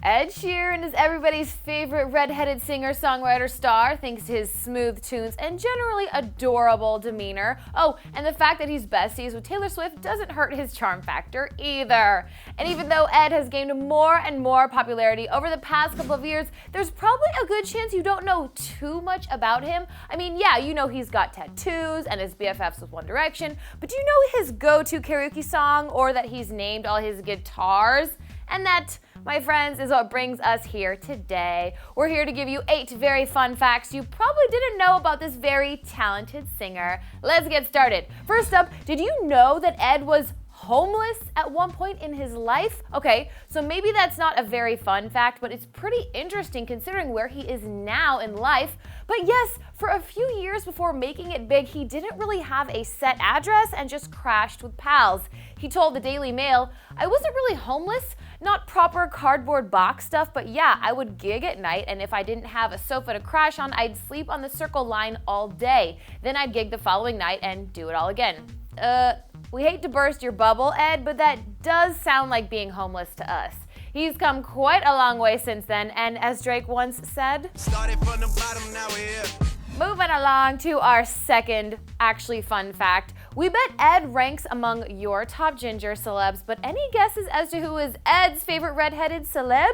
Ed Sheeran is everybody's favorite redheaded singer-songwriter star thanks to his smooth tunes and generally adorable demeanor. Oh, and the fact that he's besties with Taylor Swift doesn't hurt his charm factor either. And even though Ed has gained more and more popularity over the past couple of years, there's probably a good chance you don't know too much about him. I mean, yeah, you know he's got tattoos and his BFFs with One Direction, but do you know his go-to karaoke song or that he's named all his guitars? And that, my friends, is what brings us here today. We're here to give you 8 very fun facts you probably didn't know about this very talented singer. Let's get started. First up, did you know that Ed was homeless at one point in his life? Okay, so maybe that's not a very fun fact, but it's pretty interesting considering where he is now in life. But yes, for a few years before making it big, he didn't really have a set address and just crashed with pals. He told the Daily Mail, "I wasn't really homeless, not proper cardboard box stuff, but yeah, I would gig at night, and if I didn't have a sofa to crash on, I'd sleep on the Circle Line all day. Then I'd gig the following night and do it all again." We hate to burst your bubble, Ed, but that does sound like being homeless to us. He's come quite a long way since then, and as Drake once said, "Started from the bottom, now we're here." Moving along to our second actually fun fact. We bet Ed ranks among your top ginger celebs, but any guesses as to who is Ed's favorite redheaded celeb?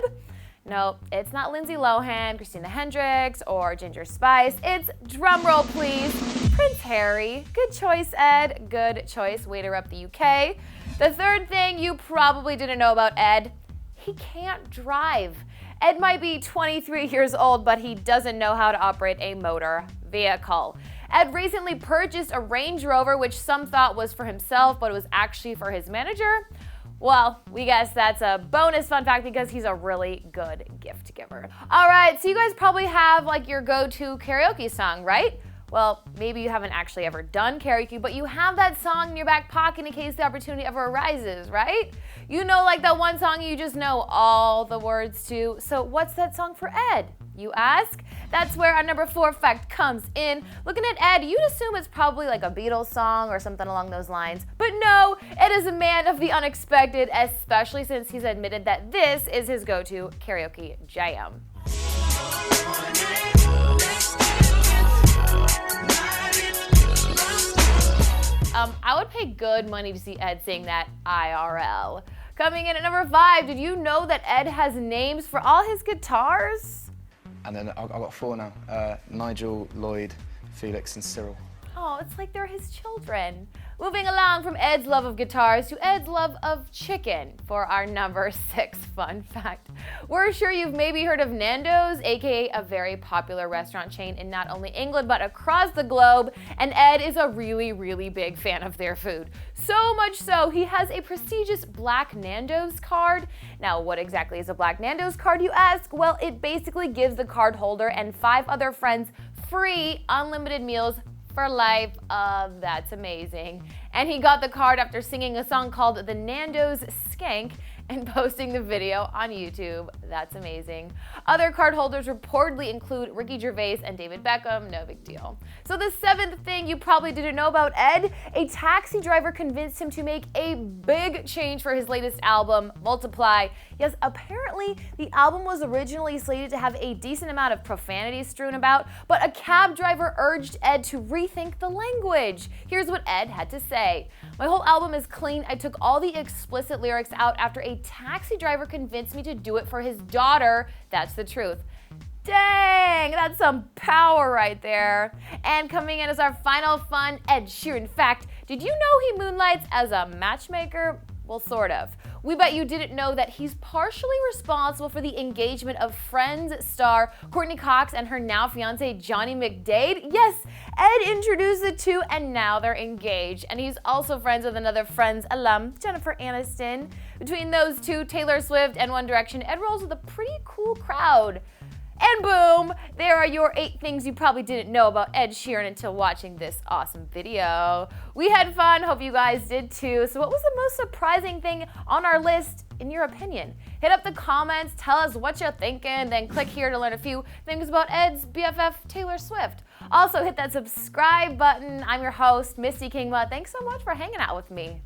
No, it's not Lindsay Lohan, Christina Hendricks, or Ginger Spice. It's, drumroll please, Prince Harry. Good choice, Ed. Good choice. Way to rep the UK. The third thing you probably didn't know about Ed, he can't drive. Ed might be 23 years old, but he doesn't know how to operate a motor vehicle. Ed recently purchased a Range Rover, which some thought was for himself, but it was actually for his manager. Well, we guess that's a bonus fun fact because he's a really good gift giver. All right, so you guys probably have like your go-to karaoke song, right? Well, maybe you haven't actually ever done karaoke, but you have that song in your back pocket in case the opportunity ever arises, right? You know, like that one song you just know all the words to. So what's that song for Ed, you ask? That's where our number 4 fact comes in. Looking at Ed, you'd assume it's probably like a Beatles song or something along those lines. But no, Ed is a man of the unexpected, especially since he's admitted that this is his go-to karaoke jam. I would pay good money to see Ed sing that IRL. Coming in at number 5, did you know that Ed has names for all his guitars? And then I've got 4 now. Nigel, Lloyd, Felix and Cyril. Oh, it's like they're his children. Moving along from Ed's love of guitars to Ed's love of chicken for our number 6 fun fact. We're sure you've maybe heard of Nando's, aka a very popular restaurant chain in not only England but across the globe, and Ed is a really, really big fan of their food. So much so, he has a prestigious Black Nando's card. Now, what exactly is a Black Nando's card, you ask? Well, it basically gives the card holder and 5 other friends free unlimited meals for life. That's amazing. And he got the card after singing a song called The Nando's Skank and posting the video on YouTube. That's amazing. Other card holders reportedly include Ricky Gervais and David Beckham. No big deal. So the 7th thing you probably didn't know about Ed, a taxi driver convinced him to make a big change for his latest album, Multiply. Yes, apparently the album was originally slated to have a decent amount of profanity strewn about, but a cab driver urged Ed to rethink the language. Here's what Ed had to say. "My whole album is clean. I took all the explicit lyrics out after a taxi driver convinced me to do it for his daughter. That's the truth." Dang, that's some power right there. And coming in as our final fun Ed Sheeran fact, did you know he moonlights as a matchmaker? Well, sort of. We bet you didn't know that he's partially responsible for the engagement of Friends star Courtney Cox and her now fiance Johnny McDade. Yes, Ed introduced the two and now they're engaged. And he's also friends with another Friends alum, Jennifer Aniston. Between those two, Taylor Swift and One Direction, Ed rolls with a pretty cool crowd. And boom, there are your 8 things you probably didn't know about Ed Sheeran until watching this awesome video. We had fun, hope you guys did too. So what was the most surprising thing on our list in your opinion? Hit up the comments, tell us what you're thinking, then click here to learn a few things about Ed's BFF, Taylor Swift. Also hit that subscribe button. I'm your host, Misty Kingma. Thanks so much for hanging out with me.